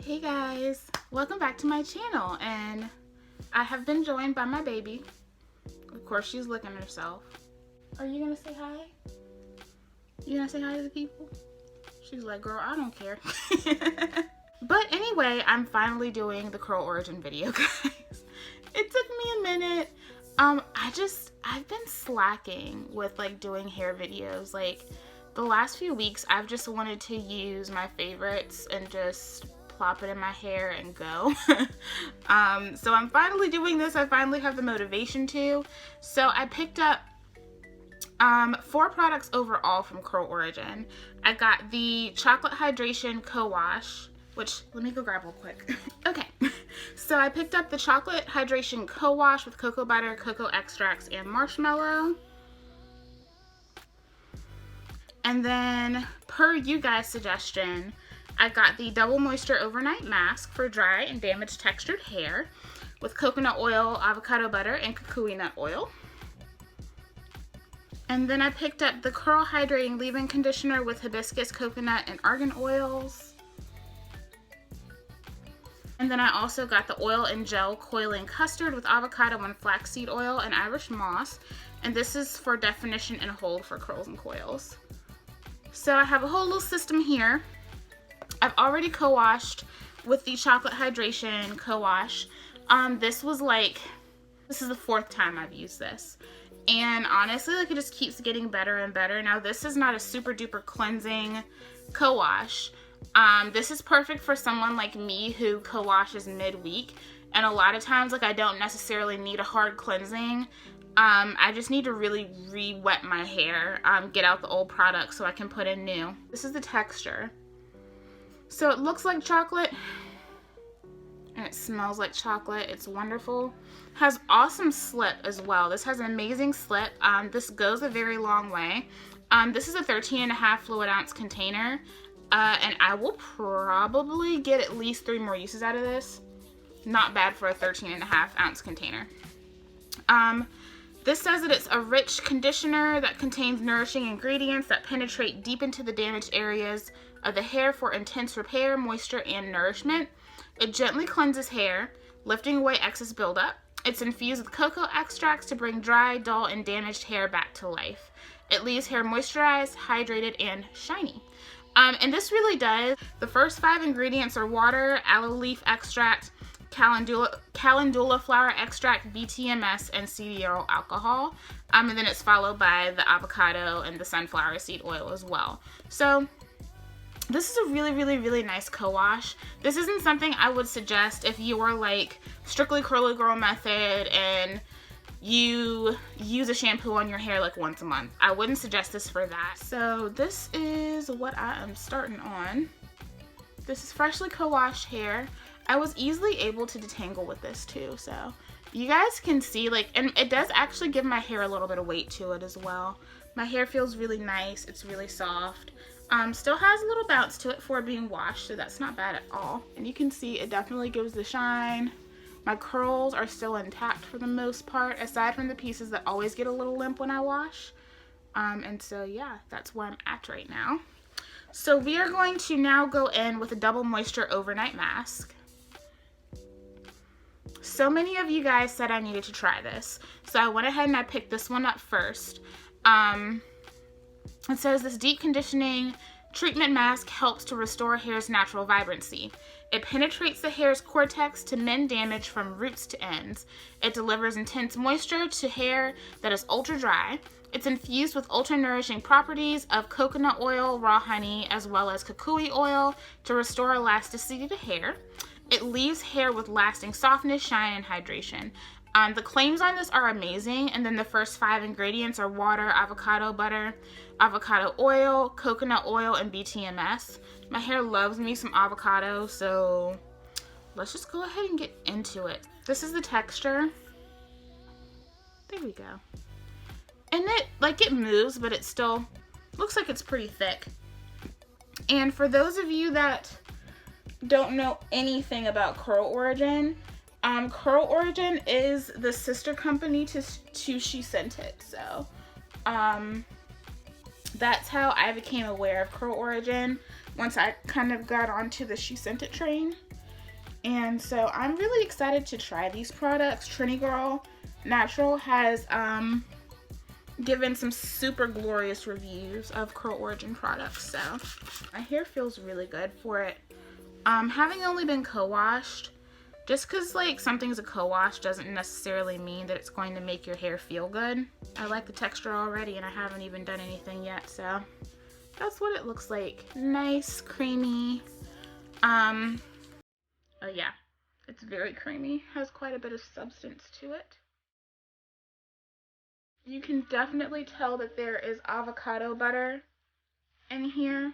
Hey guys, welcome back to my channel, and I have been joined by my baby. Of course, she's licking herself. Are you gonna say hi? You gonna say hi to the people? She's like, girl, I don't care. But anyway, I'm finally doing the curl origin video, guys. It took me a minute. I've been slacking with like doing hair videos. Like the last few weeks, I've just wanted to use my favorites and just plop it in my hair and go. So I'm finally doing this. I finally have the motivation to. So I picked up 4 products overall from Curl Origin. I got the Chocolate Hydration Co-Wash, which, let me go grab real quick. Okay, so I picked up the Chocolate Hydration Co-Wash with cocoa butter, cocoa extracts, and marshmallow. And then, per you guys' suggestion, I got the Double Moisture Overnight Mask for dry and damaged textured hair with coconut oil, avocado butter, and kukui nut oil. And then I picked up the Curl Hydrating Leave-In Conditioner with hibiscus, coconut, and argan oils. And then I also got the Oil and Gel Coiling Custard with avocado and flaxseed oil and Irish moss. And this is for definition and hold for curls and coils. So I have a whole little system here. I've already co-washed with the Chocolate Hydration Co-Wash. This is the 4th time I've used this. And honestly, like, it just keeps getting better and better. Now, this is not a super duper cleansing co-wash. This is perfect for someone like me who co-washes midweek. And a lot of times, like, I don't necessarily need a hard cleansing. I just need to really re-wet my hair, get out the old product so I can put in new. This is the texture. So it looks like chocolate, and it smells like chocolate. It's wonderful. Has awesome slip as well. This has an amazing slip. This goes a very long way. This is a 13.5 fluid ounce container, and I will probably get at least 3 more uses out of this. Not bad for a 13.5 ounce container. This says that it's a rich conditioner that contains nourishing ingredients that penetrate deep into the damaged areas of the hair for intense repair, moisture, and nourishment. It gently cleanses hair, lifting away excess buildup. It's infused with cocoa extracts to bring dry, dull, and damaged hair back to life. It leaves hair moisturized, hydrated, and shiny. And this really does. The first 5 ingredients are water, aloe leaf extract, calendula flower extract, BTMS, and CDO alcohol. And then it's followed by the avocado and the sunflower seed oil as well. So this is a really nice co-wash. This isn't something I would suggest if you are like strictly curly girl method and you use a shampoo on your hair like once a month. I wouldn't suggest this for that. So this is what I am starting on. This is freshly co-washed hair. I was easily able to detangle with this too, so you guys can see, like, and it does actually give my hair a little bit of weight to it as well. My hair feels really nice. It's really soft. Still has a little bounce to it for being washed, so that's not bad at all. And you can see it definitely gives the shine. My curls are still intact for the most part, aside from the pieces that always get a little limp when I wash. And so yeah, that's where I'm at right now. So we are going to now go in with a Double Moisture Overnight Mask. So many of you guys said I needed to try this, so I went ahead and I picked this one up first. It says this deep conditioning treatment mask helps to restore hair's natural vibrancy. It penetrates the hair's cortex to mend damage from roots to ends. It delivers intense moisture to hair that is ultra dry. It's infused with ultra nourishing properties of coconut oil, raw honey, as well as kukui oil to restore elasticity to hair. It leaves hair with lasting softness, shine, and hydration. The claims on this are amazing, and then the first 5 ingredients are water, avocado butter, avocado oil, coconut oil, and BTMS. My hair loves me some avocado, so let's just go ahead and get into it. This is the texture. There we go. And it moves, but it still looks like it's pretty thick. And for those of you that don't know anything about Curl Origin, Curl Origin is the sister company to She Sent It. So that's how I became aware of Curl Origin. once I kind of got onto the She Sent It train. And so I'm really excited to try these products. Trini Girl Natural has given some super glorious reviews of Curl Origin products, so my hair feels really good for it. Having only been co-washed, just because like something's a co-wash doesn't necessarily mean that it's going to make your hair feel good. I like the texture already and I haven't even done anything yet, so that's what it looks like. Nice, creamy. Oh yeah, it's very creamy, has quite a bit of substance to it. You can definitely tell that there is avocado butter in here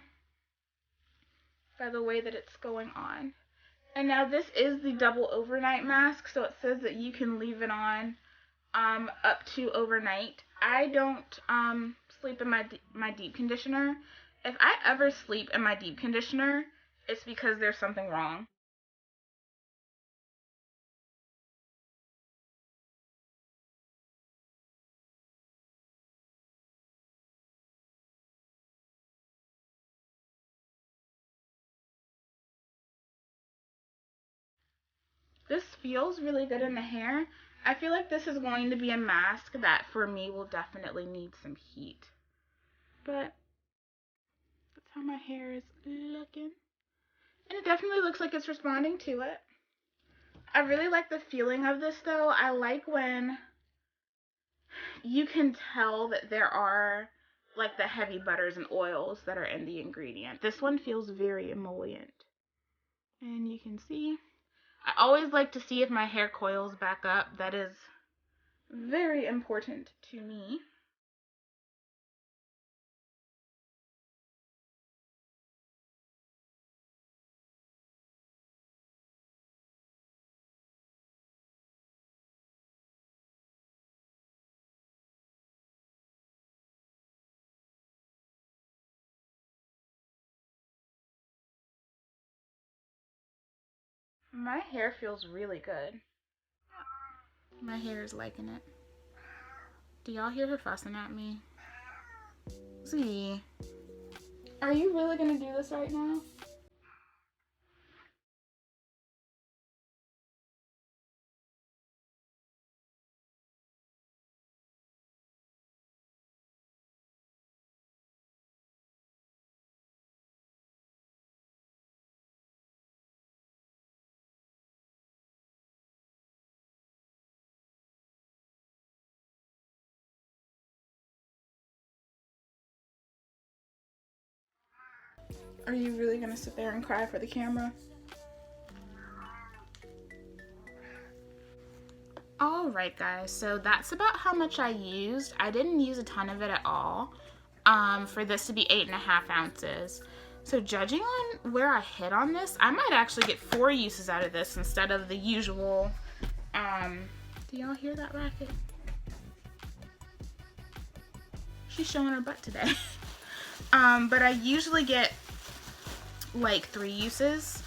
by the way that it's going on. And now this is the double overnight mask, so it says that you can leave it on up to overnight. I don't sleep in my deep conditioner. If I ever sleep in my deep conditioner, it's because there's something wrong. This feels really good in the hair. I feel like this is going to be a mask that for me will definitely need some heat. But that's how my hair is looking. And it definitely looks like it's responding to it. I really like the feeling of this though. I like when you can tell that there are like the heavy butters and oils that are in the ingredient. This one feels very emollient. And you can see, I always like to see if my hair coils back up. That is very important to me. My hair feels really good. My hair is liking it. Do y'all hear her fussing at me? Z, are you really gonna do this right now? Are you really gonna sit there and cry for the camera? Alright guys, so that's about how much I used. I didn't use a ton of it at all for this to be 8.5 ounces. So judging on where I hit on this, I might actually get 4 uses out of this instead of the usual, do y'all hear that racket? She's showing her butt today. But I usually get like 3 uses.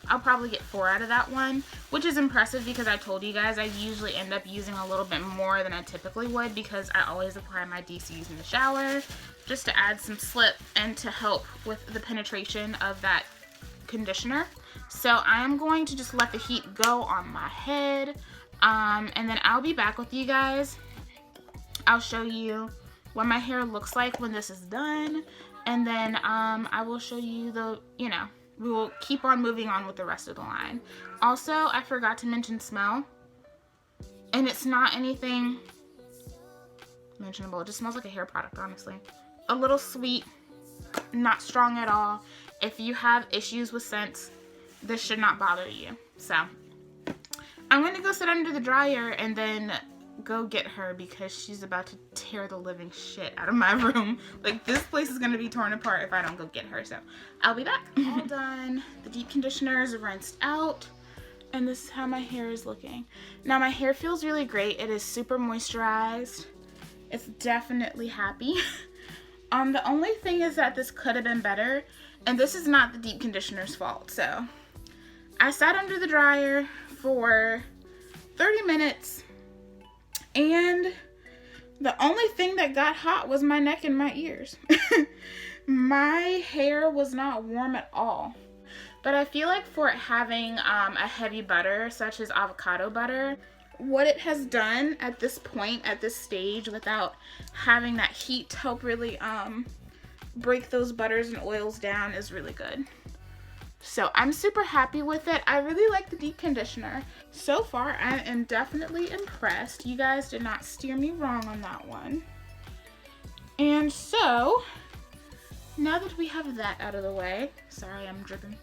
I'll probably get 4 out of that one, which is impressive because I told you guys I usually end up using a little bit more than I typically would because I always apply my DCs in the shower just to add some slip and to help with the penetration of that conditioner. So I am going to just let the heat go on my head, and then I'll be back with you guys. I'll show you what my hair looks like when this is done, and then I will show you the, we will keep on moving on with the rest of the line. Also, I forgot to mention smell, and it's not anything mentionable. It just smells like a hair product, honestly. A little sweet, not strong at all. If you have issues with scents, this should not bother you. So I'm gonna go sit under the dryer and then go get her because she's about to tear the living shit out of my room. Like, this place is gonna be torn apart if I don't go get her. So I'll be back. All done. The deep conditioner is rinsed out, and this is how my hair is looking. Now my hair feels really great. It is super moisturized. It's definitely happy. The only thing is that this could have been better, and this is not the deep conditioner's fault. So I sat under the dryer for 30 minutes, and the only thing that got hot was my neck and my ears. My hair was not warm at all. But I feel like for it having a heavy butter, such as avocado butter, what it has done at this point, at this stage, without having that heat to help really break those butters and oils down, is really good. So I'm super happy with it. I really like the deep conditioner. So far, I am definitely impressed. You guys did not steer me wrong on that one. And so, now that we have that out of the way, sorry, I'm dripping.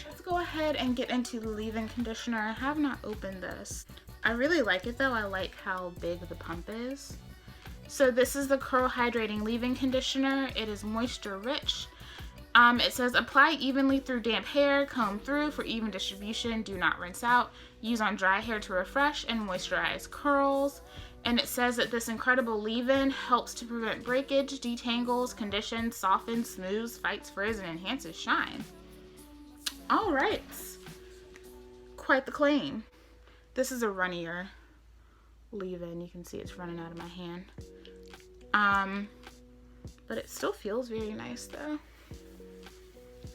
Let's go ahead and get into the leave-in conditioner. I have not opened this. I really like it though. I like how big the pump is. So this is the Curl Hydrating Leave-In Conditioner. It is moisture rich. It says apply evenly through damp hair, comb through for even distribution, do not rinse out, use on dry hair to refresh and moisturize curls. And it says that this incredible leave-in helps to prevent breakage, detangles, conditions, softens, smooths, fights frizz, and enhances shine. All right, quite the claim. This is a runnier leave-in. You can see it's running out of my hand. But it still feels very nice though.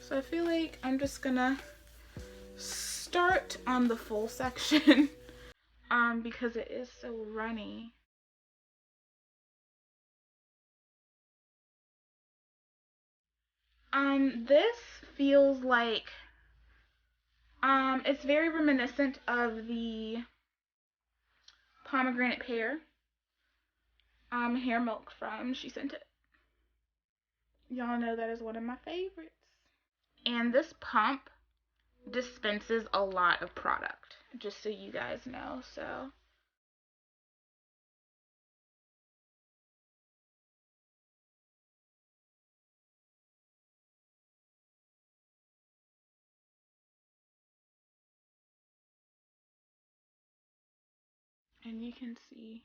So I feel like I'm just gonna start on the full section because it is so runny. This feels like it's very reminiscent of the pomegranate pear hair milk from She Sent It. Y'all know that is one of my favorites. And this pump dispenses a lot of product, just so you guys know. So and you can see,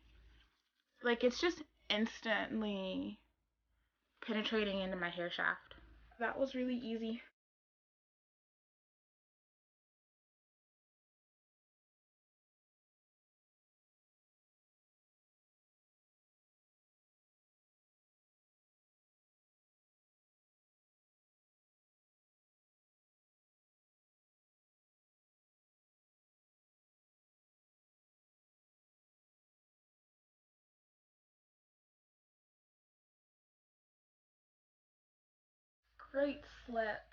like, it's just instantly penetrating into my hair shaft. That was really easy. Great slip.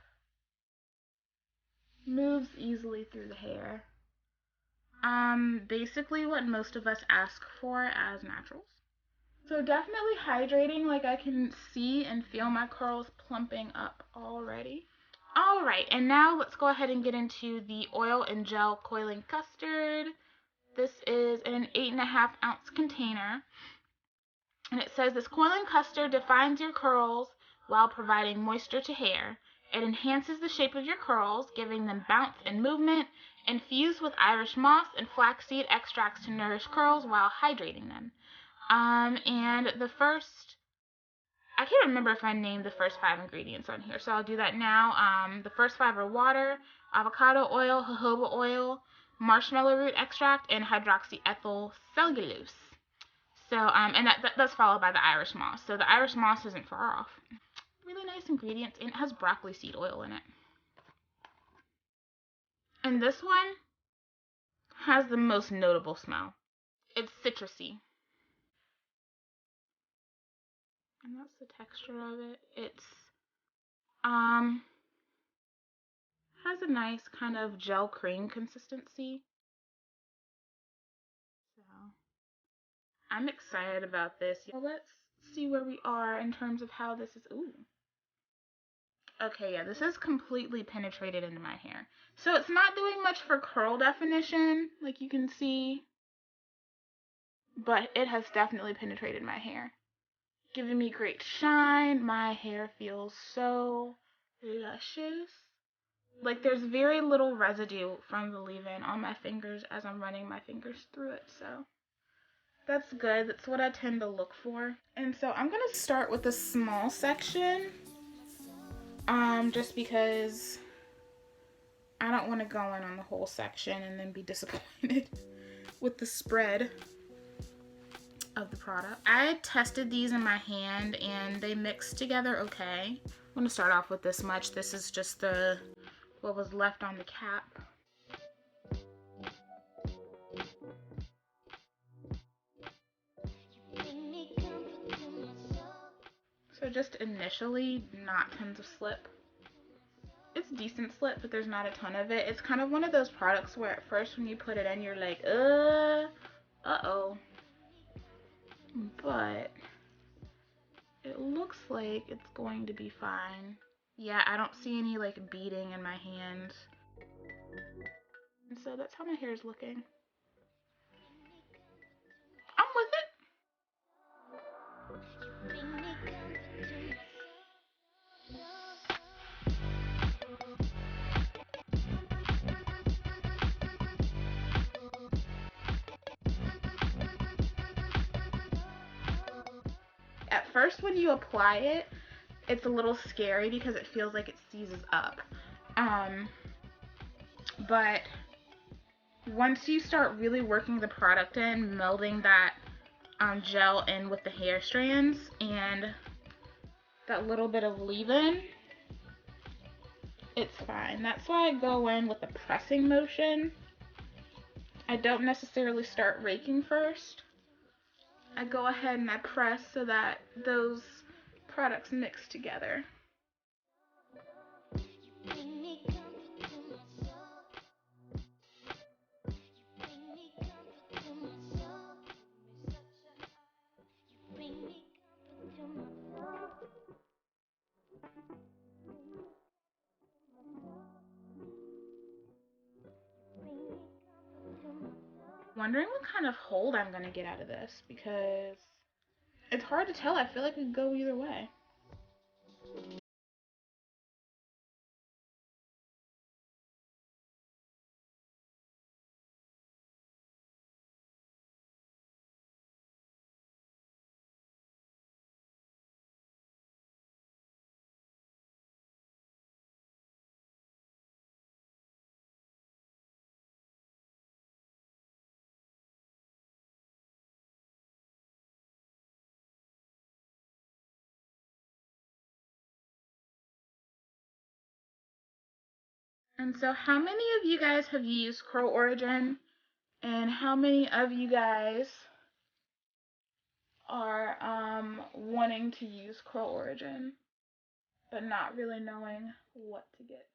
Moves easily through the hair. Basically what most of us ask for as naturals. So definitely hydrating, like I can see and feel my curls plumping up already. Alright, and now let's go ahead and get into the oil and gel coiling custard. This is in an 8.5 ounce container. And it says this coiling custard defines your curls while providing moisture to hair. It enhances the shape of your curls, giving them bounce and movement, infused with Irish moss and flaxseed extracts to nourish curls while hydrating them. And the first, I can't remember if I named the first 5 ingredients on here, so I'll do that now. The first 5 are water, avocado oil, jojoba oil, marshmallow root extract, and hydroxyethyl cellulose. So, and that's followed by the Irish moss. So the Irish moss isn't far off. Really nice ingredients, and it has broccoli seed oil in it. And this one has the most notable smell. It's citrusy. And that's the texture of it. It's, has a nice kind of gel cream consistency. So, I'm excited about this. Well, let's see where we are in terms of how this is. Ooh. Okay, yeah, this is completely penetrated into my hair. So it's not doing much for curl definition, like you can see, but it has definitely penetrated my hair, giving me great shine. My hair feels so luscious. Like there's very little residue from the leave-in on my fingers as I'm running my fingers through it, so that's good. That's what I tend to look for. And so I'm gonna start with the small section, just because I don't want to go in on the whole section and then be disappointed with the spread. of the product. I tested these in my hand and they mixed together okay. I'm gonna start off with this much. This is just what was left on the cap. So just initially, not tons of slip. It's decent slip, but there's not a ton of it. It's kind of one of those products where at first when you put it in, you're like, uh-oh. But it looks like it's going to be fine. Yeah, I don't see any like beading in my hands. And so that's how my hair is looking. I'm with it. At first when you apply it, it's a little scary because it feels like it seizes up. But once you start really working the product in, melding that gel in with the hair strands and that little bit of leave-in, it's fine. That's why I go in with a pressing motion. I don't necessarily start raking first. I go ahead and I press so that those products mix together. Wondering what kind of hold I'm gonna get out of this because it's hard to tell. I feel like it could go either way. And so how many of you guys have used Curl Origin? And how many of you guys are wanting to use Curl Origin but not really knowing what to get?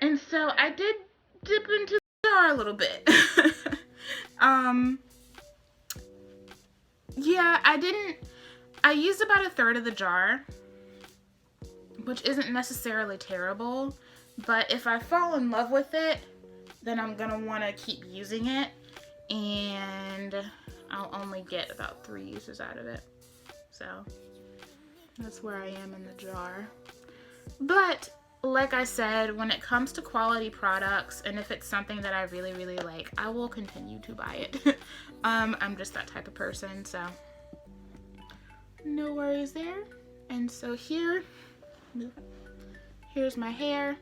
And so I did dip into the jar a little bit. Yeah, I used about a third of the jar, which isn't necessarily terrible, but if I fall in love with it, then I'm gonna wanna keep using it, and I'll only get about 3 uses out of it. So that's where I am in the jar. But like I said, when it comes to quality products, and if it's something that I really, really like, I will continue to buy it. I'm just that type of person, so no worries there. And so here's my hair,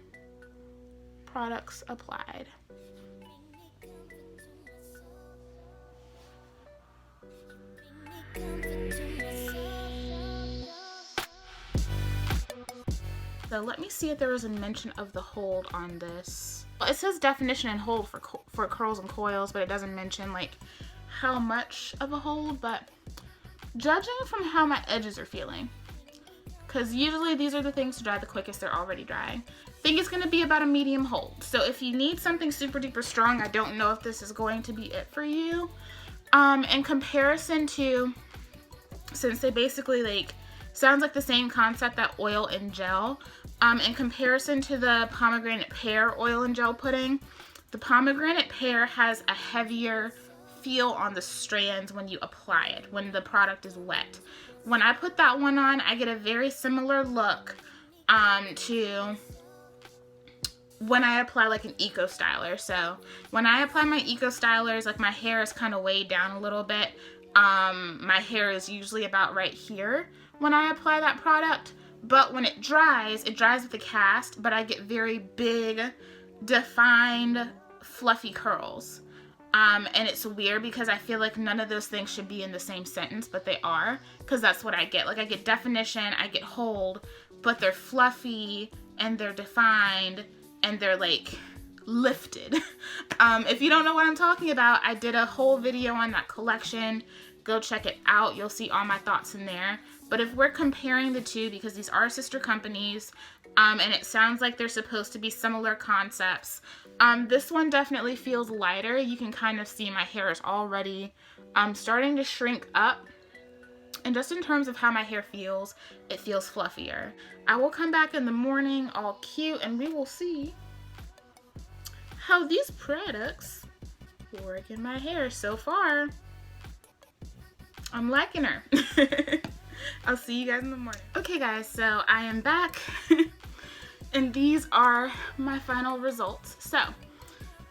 products applied. So let me see if there was a mention of the hold on this. Well, it says definition and hold for curls and coils, but it doesn't mention like how much of a hold, but judging from how my edges are feeling, because usually these are the things to dry the quickest, they're already drying, I think it's going to be about a medium hold. So if you need something super duper strong, I don't know if this is going to be it for you. In comparison to since they basically like, sounds like the same concept, that oil and gel. In comparison to the pomegranate pear oil and gel pudding, the pomegranate pear has a heavier feel on the strands when you apply it, when the product is wet. When I put that one on, I get a very similar look to when I apply like an eco styler. So when I apply my eco stylers, like my hair is kind of weighed down a little bit. My hair is usually about right here when I apply that product. But when it dries with the cast, but I get very big, defined, fluffy curls. And it's weird because I feel like none of those things should be in the same sentence, but they are, because that's what I get. Like, I get definition, I get hold, but they're fluffy, and they're defined, and they're, like, lifted. If you don't know what I'm talking about, I did a whole video on that collection. Go check it out. You'll see all my thoughts in there. But if we're comparing the two, because these are sister companies, and it sounds like they're supposed to be similar concepts, this one definitely feels lighter. You can kind of see my hair is already starting to shrink up. And just in terms of how my hair feels, it feels fluffier. I will come back in the morning all cute, and we will see how these products work in my hair. So far, I'm liking her. I'll see you guys in the morning. Okay guys, so I am back and these are my final results. So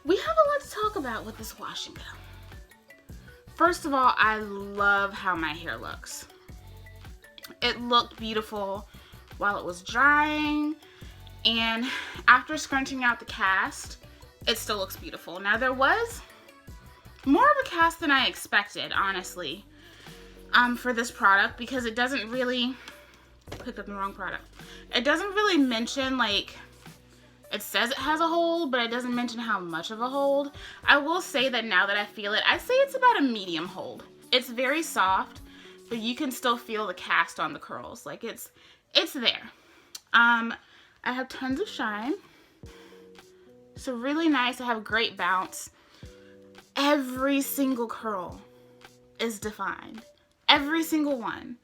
we have a lot to talk about with this wash and go. First of all, I love how my hair looks. It looked beautiful while it was drying, and after scrunching out the cast, it still looks beautiful. Now, there was more of a cast than I expected, honestly, for this product, because it doesn't really, picked up the wrong product. It doesn't really mention, like, it says it has a hold, but it doesn't mention how much of a hold. I will say that now that I feel it, I say it's about a medium hold. It's very soft, but you can still feel the cast on the curls. Like, it's there. I have tons of shine. So really nice. I have great bounce. Every single curl is defined. Every single one.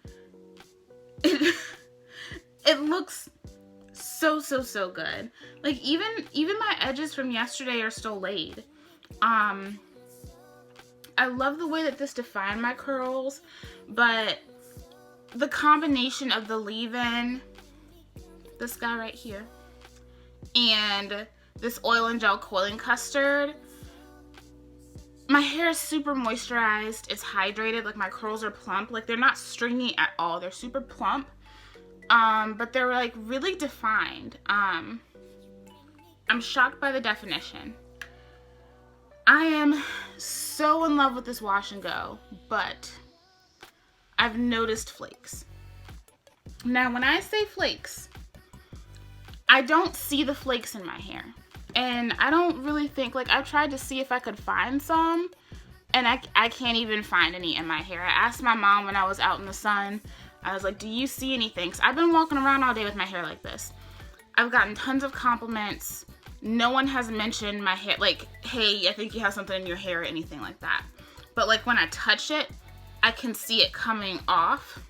It looks so good. Like, even my edges from yesterday are still laid. I love the way that this defined my curls, but the combination of the leave-in, this guy right here, and this oil and gel coiling custard, my hair is super moisturized. It's hydrated. Like, my curls are plump. Like, they're not stringy at all. They're super plump. But they're, like, really defined. I'm shocked by the definition. I am so in love with this wash and go, but I've noticed flakes. Now, when I say flakes, I don't see the flakes in my hair. And I don't really think, like, I've tried to see if I could find some, and I can't even find any in my hair. I asked my mom when I was out in the sun, I was like, do you see anything? So I've been walking around all day with my hair like this. I've gotten tons of compliments. No one has mentioned my hair, like, hey, I think you have something in your hair or anything like that. But, like, when I touch it, I can see it coming off.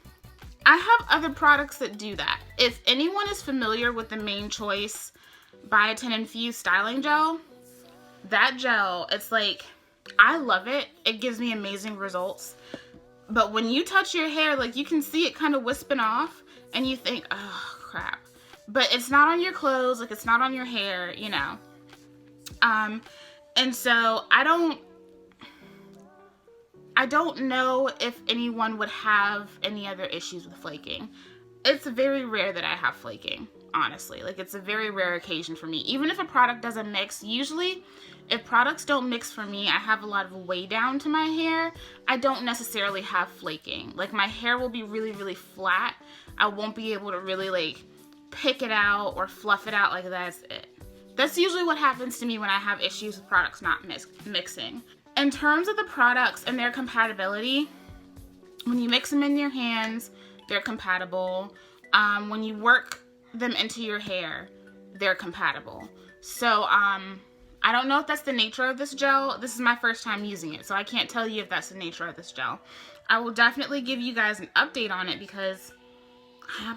I have other products that do that. If anyone is familiar with the Main Choice Biotin Infused Styling Gel, that gel, it's like, I love it. It gives me amazing results. But when you touch your hair, like, you can see it kind of wisping off, and you think, oh, crap. But it's not on your clothes, like, it's not on your hair, you know. And so I don't know if anyone would have any other issues with flaking. It's very rare that I have flaking, honestly. Like, it's a very rare occasion for me. Even if a product doesn't mix, usually if products don't mix for me, I have a lot of weigh down to my hair. I don't necessarily have flaking. Like, my hair will be really flat. I won't be able to really, like, pick it out or fluff it out. Like, that's it. That's usually what happens to me when I have issues with products not mixing. In terms of the products and their compatibility, when you mix them in your hands, they're compatible. When you work them into your hair, they're compatible. So, I I don't know if that's the nature of this gel. This is my first time using it, so I can't tell you if that's the nature of this gel. I will definitely give you guys an update on it because I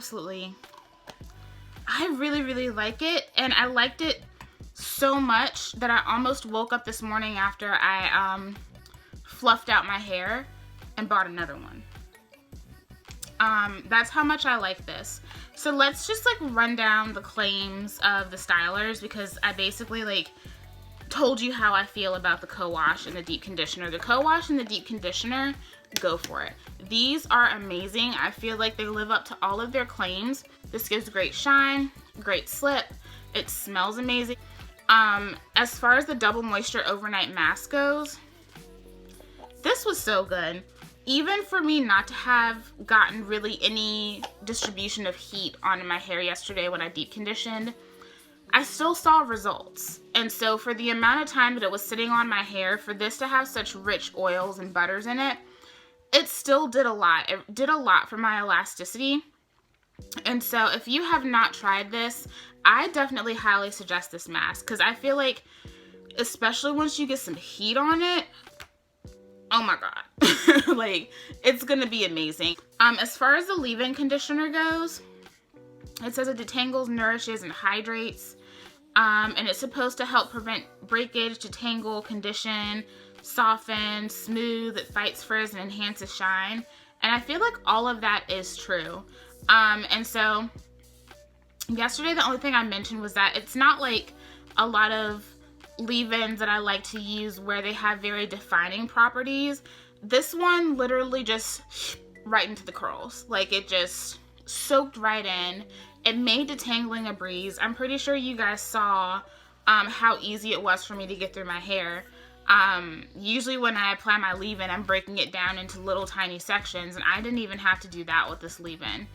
really, really like it. And I liked it so much that I almost woke up this morning after I fluffed out my hair and bought another one. That's how much I like this. So let's just like run down the claims of the stylers, because I basically like told you how I feel about the co-wash and the deep conditioner. The co-wash and the deep conditioner, go for it. These are amazing. I feel like they live up to all of their claims. This gives great shine, great slip. It smells amazing. As far as the double moisture overnight mask goes, this was so good. Even for me not to have gotten really any distribution of heat onto my hair yesterday when I deep conditioned, I still saw results. And so for the amount of time that it was sitting on my hair, for this to have such rich oils and butters in it, it still did a lot. It did a lot for my elasticity. And so if you have not tried this, I definitely highly suggest this mask, because I feel like, especially once you get some heat on it, oh my God, like it's gonna be amazing. As far as the leave-in conditioner goes, it says it detangles, nourishes, and hydrates. And it's supposed to help prevent breakage, detangle, condition, soften, smooth, it fights frizz, and enhances shine. And I feel like all of that is true. And so yesterday, the only thing I mentioned was that it's not like a lot of leave-ins that I like to use where they have very defining properties. This one literally just right into the curls. Like it just soaked right in. It made detangling a breeze. I'm pretty sure you guys saw how easy it was for me to get through my hair. Usually when I apply my leave-in, I'm breaking it down into little tiny sections, and I didn't even have to do that with this leave-in.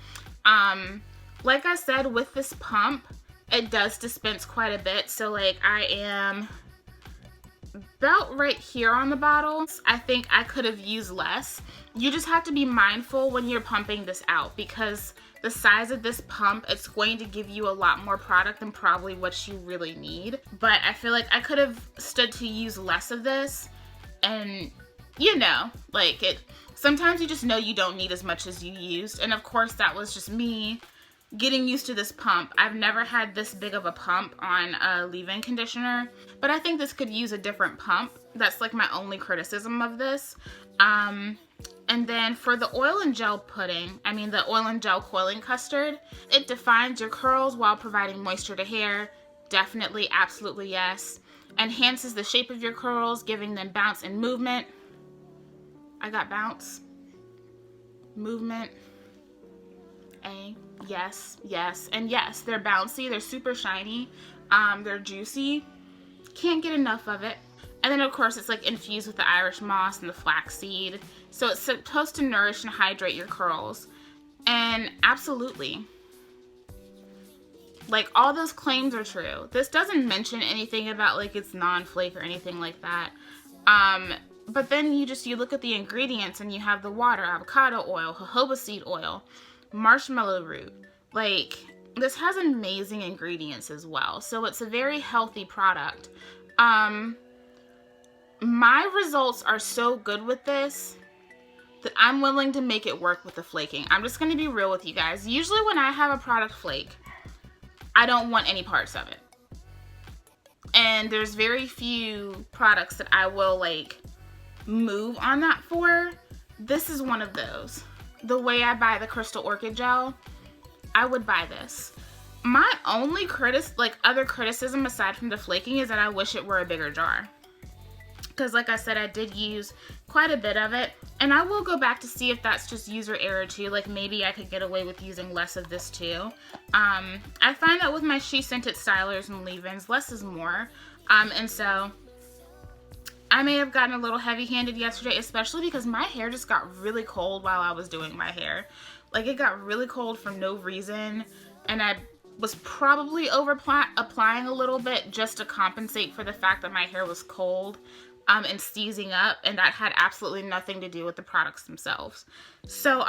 Like I said, with this pump, it does dispense quite a bit. So like I am about right here on the bottle. I think I could have used less. You just have to be mindful when you're pumping this out, because the size of this pump, it's going to give you a lot more product than probably what you really need. But I feel like I could have stood to use less of this, and you know, like it, sometimes you just know you don't need as much as you used. And of course that was just me getting used to this pump. I've never had this big of a pump on a leave-in conditioner, but I think this could use a different pump. That's like my only criticism of this. And then for the oil and gel pudding, the oil and gel coiling custard, it defines your curls while providing moisture to hair. Definitely, absolutely yes. Enhances the shape of your curls, giving them bounce and movement. I got bounce, movement, yes, yes, and yes, they're bouncy, they're super shiny, they're juicy, can't get enough of it. And then of course it's like infused with the Irish moss and the flaxseed, so it's supposed to nourish and hydrate your curls. And absolutely, like all those claims are true. This doesn't mention anything about like it's non-flake or anything like that. But then you look at the ingredients and you have the water, avocado oil, jojoba seed oil, marshmallow root. Like this has amazing ingredients as well, so it's a very healthy product. My results are so good with this that I'm willing to make it work with the flaking. I'm just going to be real with you guys. Usually when I have a product flake, I don't want any parts of it, and there's very few products that I will like move on that for. This is one of those. The way I buy the Crystal Orchid gel, I would buy this. My only other criticism aside from the flaking is that I wish it were a bigger jar, because like I said, I did use quite a bit of it, and I will go back to see if that's just user error too. Like maybe I could get away with using less of this too. I find that with my She Scented stylers and leave-ins, less is more. And so I may have gotten a little heavy-handed yesterday, especially because my hair just got really cold while I was doing my hair. Like it got really cold for no reason, and I was probably applying a little bit just to compensate for the fact that my hair was cold and seizing up, and that had absolutely nothing to do with the products themselves. So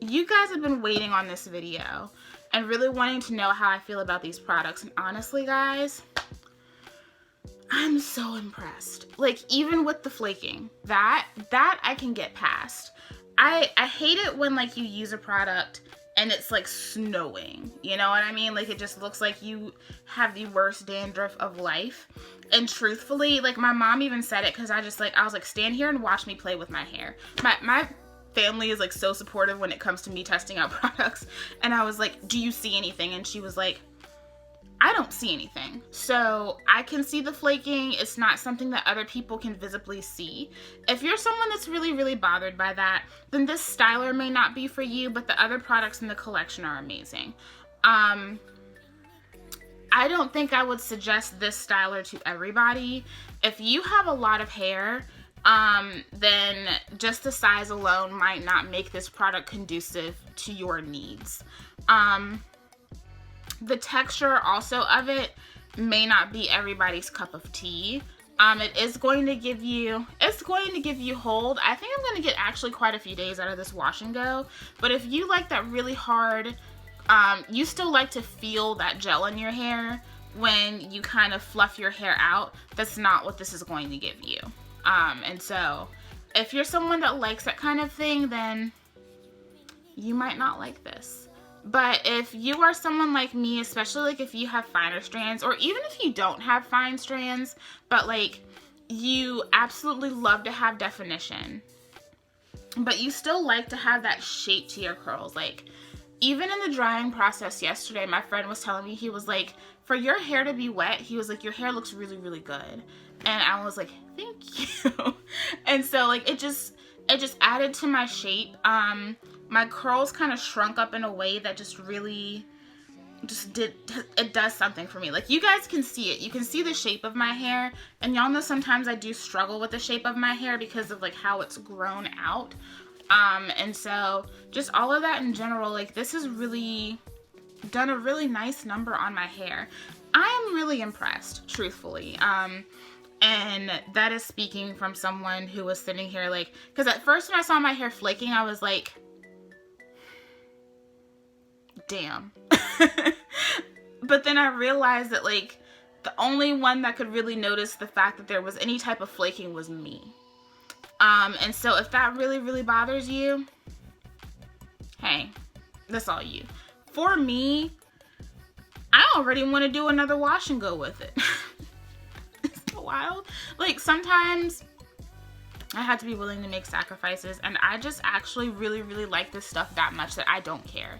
you guys have been waiting on this video and really wanting to know how I feel about these products, and honestly guys, I'm so impressed. Like, even with the flaking, that I can get past. I hate it when, like, you use a product and it's like snowing, you know what I mean? Like, it just looks like you have the worst dandruff of life. And truthfully, like, my mom even said it, because I was like, stand here and watch me play with my hair. My family is like so supportive when it comes to me testing out products. And I was like, do you see anything? And she was like, I don't see anything. So I can see the flaking. It's not something that other people can visibly see. If you're someone that's really, really bothered by that, then this styler may not be for you, but the other products in the collection are amazing. I don't think I would suggest this styler to everybody. If you have a lot of hair, then just the size alone might not make this product conducive to your needs. The texture also of it may not be everybody's cup of tea. It is going to give you, hold. I think I'm going to get actually quite a few days out of this wash and go. But if you like that really hard, you still like to feel that gel in your hair when you kind of fluff your hair out, that's not what this is going to give you. And so if you're someone that likes that kind of thing, then you might not like this. But if you are someone like me, especially like if you have finer strands, or even if you don't have fine strands, but like you absolutely love to have definition, but you still like to have that shape to your curls. Like, even in the drying process yesterday, my friend was telling me, he was like, for your hair to be wet, he was like, your hair looks really, really good. And I was like, thank you. And so like, it just added to my shape. My curls kind of shrunk up in a way that it does something for me. Like, you guys can see it. You can see the shape of my hair. And y'all know sometimes I do struggle with the shape of my hair because of like how it's grown out. And so just all of that in general, like, this has really done a really nice number on my hair. I am really impressed, truthfully. And that is speaking from someone who was sitting here like, because at first when I saw my hair flaking, I was like, damn. But then I realized that like the only one that could really notice the fact that there was any type of flaking was me. And so if that really, really bothers you, hey, that's all you. For me, I already want to do another wash and go with it. It's so wild. Like, sometimes I have to be willing to make sacrifices, and I just actually really, really like this stuff that much that I don't care.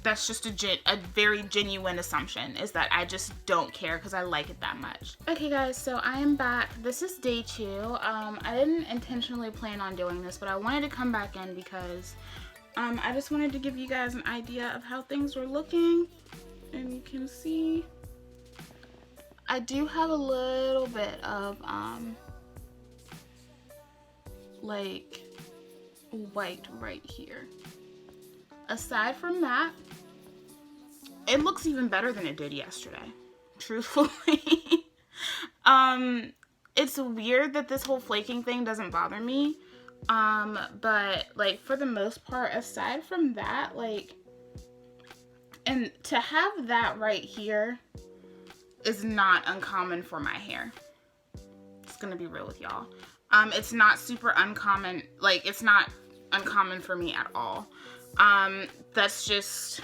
That's just a very genuine assumption, is that I just don't care because I like it that much. Okay guys, so I am back. This is day 2. I didn't intentionally plan on doing this, but I wanted to come back in because I just wanted to give you guys an idea of how things were looking. And you can see I do have a little bit of like white right here. Aside from that, it looks even better than it did yesterday, truthfully. It's weird that this whole flaking thing doesn't bother me. But like, for the most part, aside from that, like, and to have that right here is not uncommon for my hair. It's gonna be real with y'all. It's not super uncommon. Like, it's not uncommon for me at all. That's just,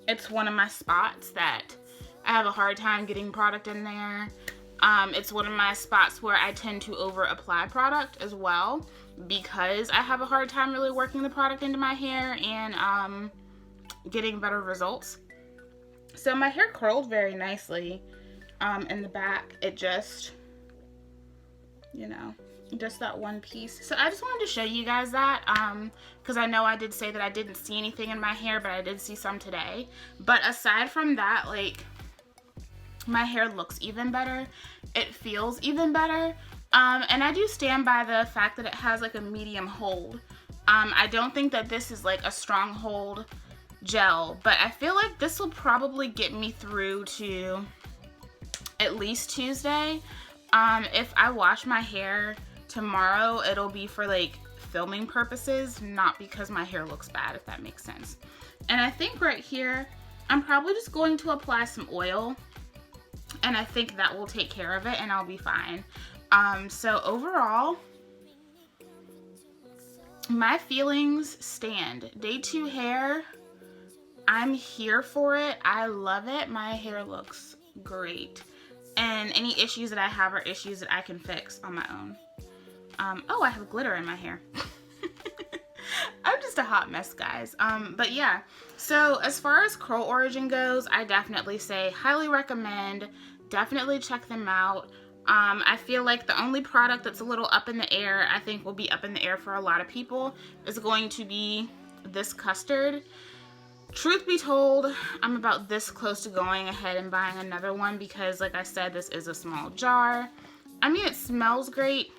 it's one of my spots that I have a hard time getting product in there. It's one of my spots where I tend to over apply product as well, because I have a hard time really working the product into my hair and getting better results. So my hair curled very nicely in the back. It just, you know, just that one piece. So I just wanted to show you guys that because I know I did say that I didn't see anything in my hair, but I did see some today. But aside from that, like, my hair looks even better. It feels even better. And I do stand by the fact that it has like a medium hold. I don't think that this is like a strong hold gel, but I feel like this will probably get me through to at least Tuesday. If I wash my hair tomorrow, it'll be for like filming purposes, not because my hair looks bad, if that makes sense. And I think right here, I'm probably just going to apply some oil and I think that will take care of it and I'll be fine. So overall, my feelings stand. Day 2 hair, I'm here for it. I love it. My hair looks great. And any issues that I have are issues that I can fix on my own. Oh, I have glitter in my hair. I'm just a hot mess, guys. But yeah, so as far as Curl Origin goes, I definitely say highly recommend. Definitely check them out. I feel like the only product that's a little up in the air, I think will be up in the air for a lot of people, is going to be this Custard. Truth be told, I'm about this close to going ahead and buying another one because, like I said, this is a small jar. I mean, it smells great.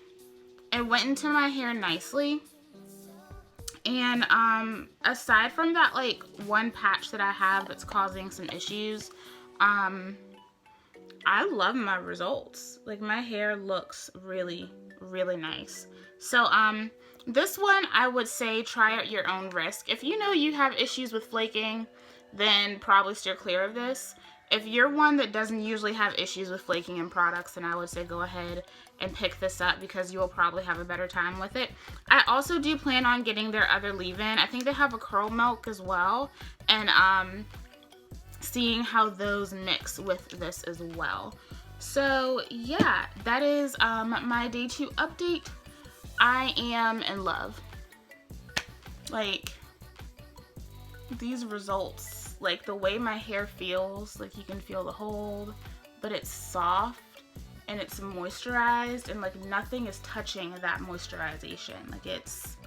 It went into my hair nicely. And aside from that, like, one patch that I have that's causing some issues, I love my results. Like, my hair looks really, really nice. So, this one, I would say try at your own risk. If you know you have issues with flaking, then probably steer clear of this. If you're one that doesn't usually have issues with flaking in products, then I would say go ahead and pick this up because you will probably have a better time with it. I also do plan on getting their other leave-in. I think they have a curl milk as well, and seeing how those mix with this as well. So yeah, that is my day 2 update. I am in love. Like, these results, like the way my hair feels, like you can feel the hold, but it's soft and it's moisturized, and like nothing is touching that moisturization. Like it's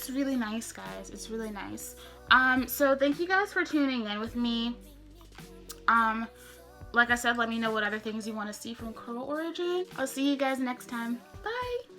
really nice, guys. It's really nice. So thank you guys for tuning in with me. Like I said, let me know what other things you want to see from Curl Origin. I'll see you guys next time. Bye.